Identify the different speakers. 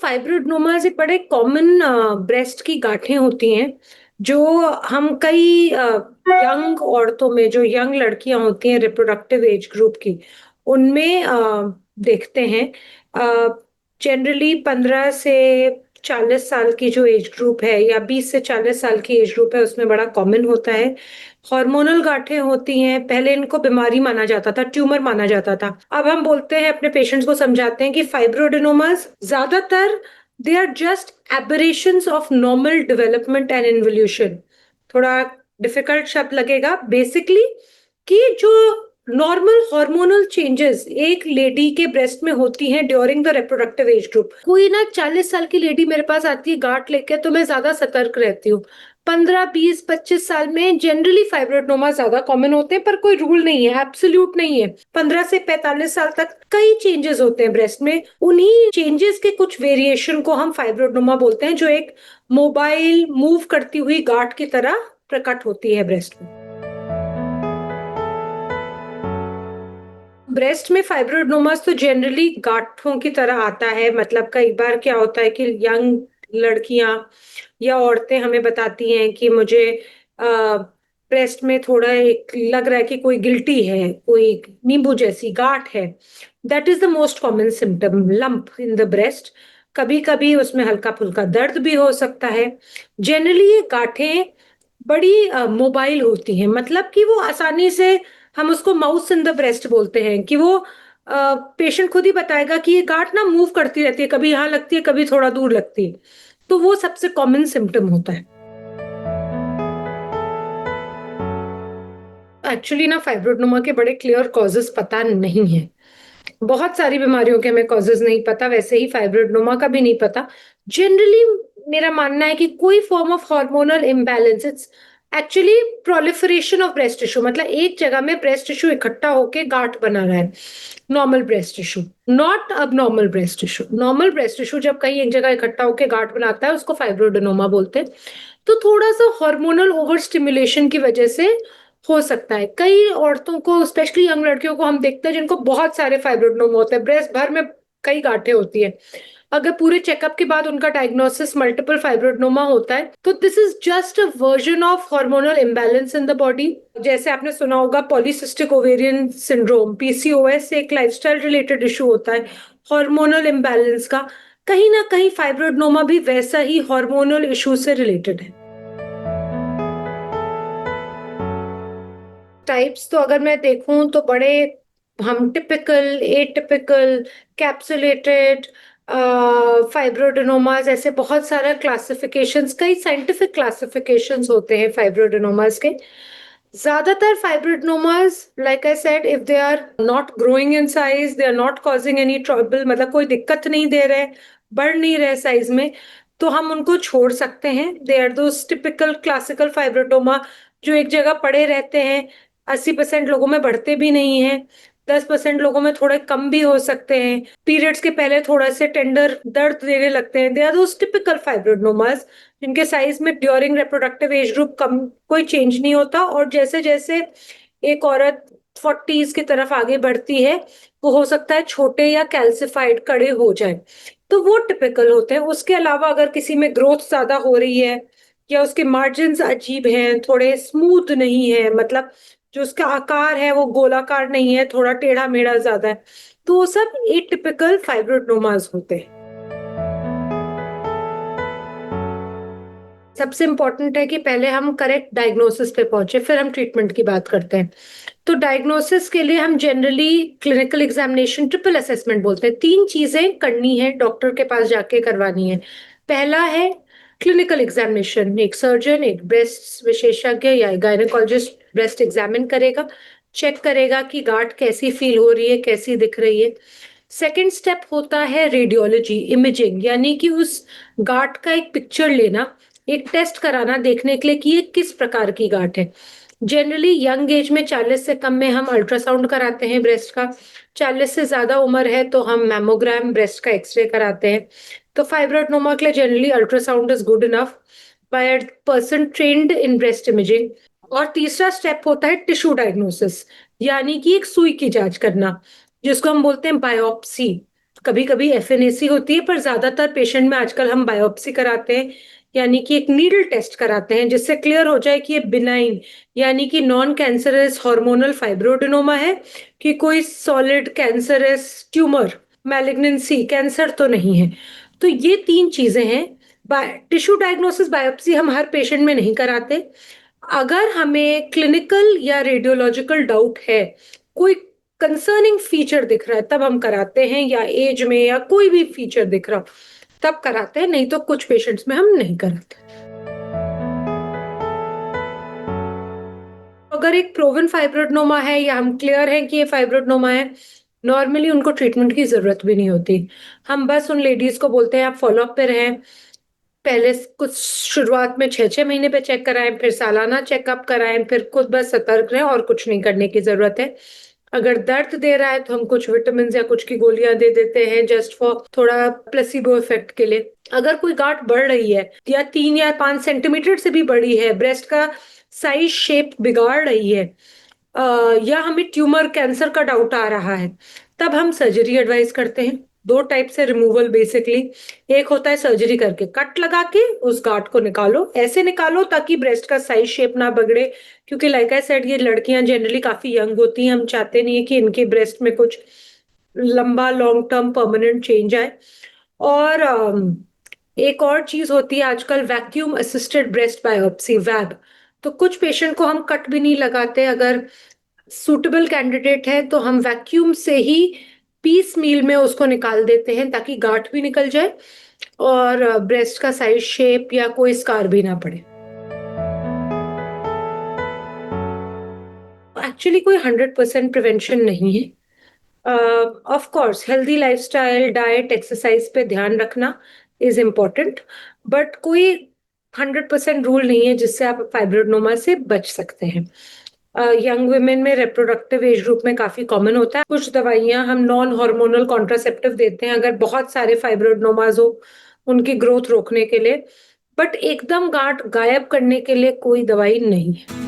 Speaker 1: फाइब्रोएडेनोमास एक बड़े common breast की गांठें होती हैं जो हम कई यंग औरतों में, जो यंग लड़कियां होती हैं रिप्रोडक्टिव एज ग्रुप की, उनमें देखते हैं। जनरली 15 से 40 साल की जो एज ग्रुप है या 20 से 40 साल की एज ग्रुप है उसमें बड़ा कॉमन होता है। हार्मोनल गांठें होती हैं। पहले इनको बीमारी माना जाता था, ट्यूमर माना जाता था। अब हम बोलते हैं, अपने पेशेंट्स को समझाते हैं कि फाइब्रोएडेनोमास ज्यादातर they are just aberrations of normal development and involution. थोड़ा डिफिकल्ट शब्द लगेगा, बेसिकली कि जो नॉर्मल हार्मोनल चेंजेस एक लेडी के ब्रेस्ट में होती हैं during the reproductive age group. कोई ना 40 साल की लेडी मेरे पास आती है गांठ लेके, तो मैं ज्यादा सतर्क रहती हूँ। 15, 20, 25 साल में जनरली फाइब्रोएडेनोमा ज्यादा कॉमन होते हैं, पर कोई रूल नहीं है, एब्सोल्यूट नहीं है। 15 से 45 साल तक कई चेंजेस होते हैं ब्रेस्ट में। उन्हीं चेंजेस के कुछ वेरिएशन को हम फाइब्रोएडेनोमा बोलते हैं, जो एक मोबाइल मूव करती हुई गांठ की तरह प्रकट होती है ब्रेस्ट में। ब्रेस्ट में फाइब्रोएडेनोमास तो जनरली गांठों की तरह आता है। मतलब कई बार क्या होता है कि यंग लड़कियां या औरतें हमें बताती हैं कि मुझे ब्रेस्ट में थोड़ा एक लग रहा है कि कोई गिल्टी है, कोई नींबू जैसी गांठ है। That is the most common symptom, lump in the breast. कभी कभी उसमें हल्का फुल्का दर्द भी हो सकता है। जनरली ये गांठें बड़ी मोबाइल होती हैं, मतलब कि वो आसानी से, हम उसको माउस इन द ब्रेस्ट बोलते हैं, कि वो पेशेंट खुद ही बताएगा कि ये गांठ ना मूव करती रहती है, कभी यहाँ लगती है कभी थोड़ा दूर लगती है। तो वो सबसे कॉमन सिम्टम होता है। एक्चुअली ना फाइब्रोएडेनोमा के बड़े क्लियर कॉजेस पता नहीं है। बहुत सारी बीमारियों के हमें कॉजेज नहीं पता, वैसे ही फाइब्रोएडेनोमा का भी नहीं पता। जनरली मेरा मानना है कि कोई form of hormonal imbalance, it's actually proliferation of breast tissue. मतलब एक जगह में ब्रेस्ट टिश्यू इकट्ठा होके गांठ बना रहा है। नॉर्मल ब्रेस्ट टिश्यू, नॉट अब normal breast tissue. Normal breast tissue जब कहीं एक जगह इकट्ठा होके गांठ बनाता है उसको फाइब्रोएडेनोमा बोलते हैं। तो थोड़ा सा हार्मोनल ओवर स्टिमुलेशन की वजह से हो सकता है। कई औरतों को, स्पेशली यंग लड़कियों को हम देखते हैं जिनको बहुत सारे फाइब्रोएडेनोमा होते हैं, ब्रेस्ट भर में कई गांठें होती है। अगर पूरे चेकअप के बाद उनका डायग्नोसिस मल्टीपल फाइब्रोएडेनोमा होता है, तो this is just a version of hormonal imbalance in the body. जैसे आपने सुना होगा पॉलीसिस्टिक ओवेरियन सिंड्रोम, पीसीओएस, एक लाइफस्टाइल रिलेटेड इशू होता है हार्मोनल इम्बैलेंस का। कहीं ना कहीं फाइब्रोएडेनोमा भी वैसा ही हार्मोनल इशू से रिलेटेड है। टाइप्स तो अगर मैं देखूं तो बड़े, हम टिपिकल, एटिपिकल, कैप्सुलेटेड फाइब्रोएडेनोमास, ऐसे बहुत सारा क्लासिफिकेशंस, कई साइंटिफिक क्लासिफिकेशंस होते हैं फाइब्रोएडेनोमास के। ज्यादातर fibroadenomas, like I said, if they are not growing in size, they are not causing any trouble, मतलब कोई दिक्कत नहीं दे रहे, बढ़ नहीं रहे साइज में, तो हम उनको छोड़ सकते हैं। They are those typical classical fibroadenoma जो एक जगह पड़े रहते हैं। 80% लोगों में बढ़ते भी नहीं है, 10% लोगों में थोड़े कम भी हो सकते हैं। पीरियड्स के पहले थोड़ा से टेंडर दर्द देने लगते हैं। दे आर दोस टिपिकल फाइब्रोडोमास जिनके साइज में ड्यूरिंग रिप्रोडक्टिव एज ग्रुप कम, कोई चेंज नहीं होता, और जैसे जैसे एक औरत 40s की तरफ आगे बढ़ती है, वो हो सकता है छोटे या कैल्सिफाइड कड़े हो जाए, तो वो टिपिकल होते हैं। उसके अलावा अगर किसी में ग्रोथ ज्यादा हो रही है या उसके मार्जिन्स अजीब हैं, थोड़े स्मूथ नहीं है, मतलब जो उसका आकार है वो गोलाकार नहीं है, थोड़ा टेढ़ा मेढ़ा ज्यादा है, तो वो सब एटिपिकल फाइब्रोएडेनोमास होते हैं। सबसे इंपॉर्टेंट है कि पहले हम करेक्ट डायग्नोसिस पे पहुंचे, फिर हम ट्रीटमेंट की बात करते हैं। तो डायग्नोसिस के लिए हम generally clinical examination, triple assessment बोलते हैं, 3 चीजें करनी है, डॉक्टर के पास जाके करवानी है। पहला है क्लिनिकल एग्जामिनेशन, एक सर्जन, एक ब्रेस्ट विशेषज्ञ या गायनेकोलॉजिस्ट ब्रेस्ट एग्जामिन करेगा, चेक करेगा कि गांठ कैसी फील हो रही है, कैसी दिख रही है। सेकेंड स्टेप होता है रेडियोलॉजी, इमेजिंग, यानी कि उस गांठ का एक पिक्चर लेना, एक टेस्ट कराना, देखने के लिए कि ये किस प्रकार की गांठ है। जनरली यंग एज में, 40 से कम में, हम अल्ट्रासाउंड कराते हैं ब्रेस्ट का। 40 से ज्यादा उम्र है तो हम मैमोग्राम, ब्रेस्ट का एक्सरे कराते हैं। तो फाइब्रोएडेनोमा के लिए generally ultrasound is good enough by a person trained in breast imaging. और तीसरा स्टेप होता है टिश्यू डायग्नोसिस, यानी कि एक सुई की जांच करना, जिसको हम बोलते हैं बायोप्सी। कभी कभी एफएनएसी होती है, पर ज्यादातर पेशेंट में आजकल हम बायोप्सी कराते हैं, यानी कि एक नीडल टेस्ट कराते हैं जिससे क्लियर हो जाए कि ये बिनाइन यानी कि नॉन कैंसरस हार्मोनल फाइब्रोडेनोमा है कि कोई solid cancerous tumour malignancy cancer तो नहीं है। तो ये 3 चीजें हैं। टिश्यू डायग्नोसिस बायोप्सी हम हर पेशेंट में नहीं कराते। अगर हमें क्लिनिकल या रेडियोलॉजिकल डाउट है, कोई कंसर्निंग फीचर दिख रहा है, तब हम कराते हैं, या एज में या कोई भी फीचर दिख रहा तब कराते हैं, नहीं तो कुछ पेशेंट्स में हम नहीं कराते। अगर एक प्रोवन फाइब्रोडनोमा है या हम क्लियर हैं कि ये फाइब्रोडनोमा है, नॉर्मली उनको ट्रीटमेंट की जरूरत भी नहीं होती। हम बस उन लेडीज को बोलते हैं आप फॉलोअप पे रहें, पहले कुछ शुरुआत में 6-6 महीने पे चेक कराएं, फिर सालाना चेकअप कराएं, फिर खुद बस सतर्क रहें और कुछ नहीं करने की जरूरत है। अगर दर्द दे रहा है तो हम कुछ विटामिन या कुछ की गोलियां दे देते हैं जस्ट फॉर थोड़ा प्लेसिबो इफेक्ट के लिए। अगर कोई गांठ बढ़ रही है या 3 या 5 सेंटीमीटर से भी बड़ी है, ब्रेस्ट का साइज शेप बिगाड़ रही है, या हमें ट्यूमर कैंसर का डाउट आ रहा है, तब हम सर्जरी एडवाइस करते हैं। 2 टाइप से रिमूवल बेसिकली, एक होता है सर्जरी करके कट लगा के उस गांठ को निकालो, ऐसे निकालो ताकि ब्रेस्ट का साइज शेप ना बिगड़े, क्योंकि लाइक आई सेड ये लड़कियां जनरली काफी यंग होती हैं, हम चाहते नहीं है कि इनके ब्रेस्ट में कुछ लंबा लॉन्ग टर्म परमानेंट चेंज आए। और एक और चीज होती है आजकल vacuum assisted breast biopsy web. तो कुछ पेशेंट को हम कट भी नहीं लगाते, अगर सूटेबल कैंडिडेट है तो हम वैक्यूम से ही पीस मील में उसको निकाल देते हैं ताकि गांठ भी निकल जाए और ब्रेस्ट का साइज शेप या कोई स्कार भी ना पड़े। एक्चुअली कोई 100% प्रिवेंशन नहीं है। Of course healthy lifestyle, diet, exercise पे ध्यान रखना इज इम्पोर्टेंट, बट कोई 100% रूल नहीं है जिससे आप फाइब्रोडनोमा से बच सकते हैं। यंग वुमेन में रिप्रोडक्टिव एज ग्रुप में काफी कॉमन होता है। कुछ दवाइयां हम नॉन हार्मोनल कॉन्ट्रासेप्टिव देते हैं अगर बहुत सारे फाइब्रोडनोमाज हो, उनकी ग्रोथ रोकने के लिए, बट एकदम गांठ गायब करने के लिए कोई दवाई नहीं है।